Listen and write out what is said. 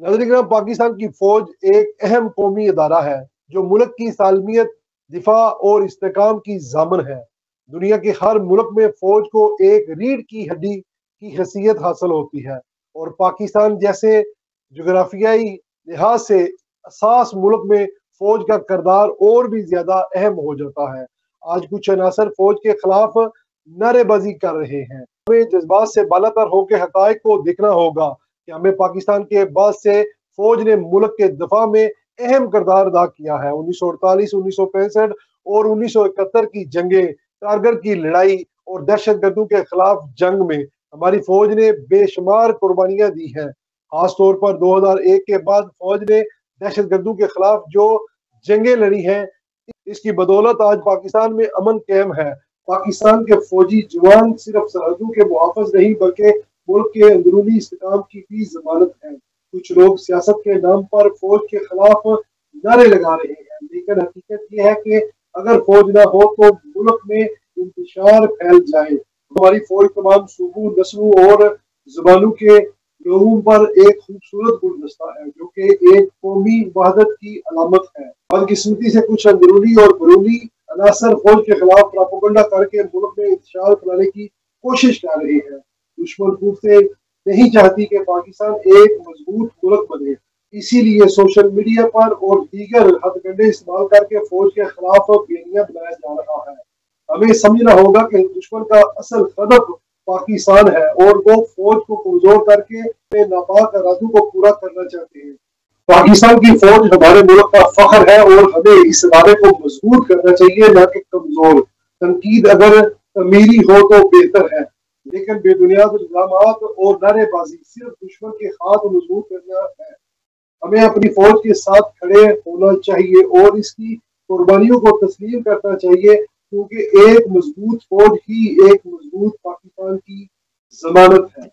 नाज़रीन किराम, पाकिस्तान की फौज एक अहम कौमी अदारा है जो मुल्क की सालमियत, दिफा और इस्तेकाम की जामन है। दुनिया के हर मुल्क में फौज को एक रीढ़ की हड्डी की हैसियत हासिल होती है और पाकिस्तान जैसे जोग्राफियाई लिहाज से असास मुल्क में फौज का किरदार और भी ज्यादा अहम हो जाता है। आज कुछ अनासर फौज के खिलाफ नारेबाजी कर रहे हैं। हमें जज्बात से बालातर होकर हकायक को देखना होगा कि हमें पाकिस्तान के बाद से फौज ने मुल्क के दफा में अहम किरदार अदा किया है। 1948, 1965 और 1971 की जंगें, कारगिल की लड़ाई और दहशत गर्दों के खिलाफ जंग में हमारी फौज ने बेशुमार कुर्बानियां दी हैं। खासतौर पर 2001 के बाद फौज ने दहशत गर्दों के खिलाफ जो जंगें लड़ी हैं, इसकी बदौलत आज पाकिस्तान में अमन कायम है। पाकिस्तान के फौजी जवान सिर्फ सरहदों के मुहाफिज नहीं बल्कि मुल्क के अंदरूनी इस्तेकाम की भी जमानत है। कुछ लोग सियासत के नाम पर फौज के खिलाफ नारे लगा रहे हैं, लेकिन हकीकत यह है कि अगर फौज ना हो तो मुल्क में इंतशार फैल जाए। हमारी फौज तमाम सूबों, नस्लों और जुबानों के लोगों पर एक खूबसूरत गुलदस्ता है जो कि एक कौमी वहदत की अलामत है। बदकिस्मती से कुछ अंदरूनी और बरूनी अनासर फौज के खिलाफ प्रोपेगेंडा करके मुल्क में इंतशार फैलाने की कोशिश कर रहे हैं। दुश्मन खूब से नहीं चाहती कि पाकिस्तान एक मजबूत मुल्क बने, इसीलिए सोशल मीडिया पर और दीगर हथकंडे इस्तेमाल करके फौज के खिलाफ बेनिया बनाया जा रहा है। हमें समझना होगा कि दुश्मन का असल हदफ पाकिस्तान है और वो फौज को कमजोर करके अपने नापाक इरादों को पूरा करना चाहते हैं। पाकिस्तान की फौज हमारे मुल्क का फख्र है और हमें इस इदारे को मजबूत करना चाहिए, न कि कमजोर। तनकीद अगर अमीरी हो तो बेहतर है, लेकिन बेबुनियाद इल्जामात और नारेबाजी सिर्फ दुश्मन के हाथ मजबूत करना है। हमें अपनी फौज के साथ खड़े होना चाहिए और इसकी कुर्बानियों को तस्लीम करना चाहिए, क्योंकि एक मजबूत फौज ही एक मजबूत पाकिस्तान की जमानत है।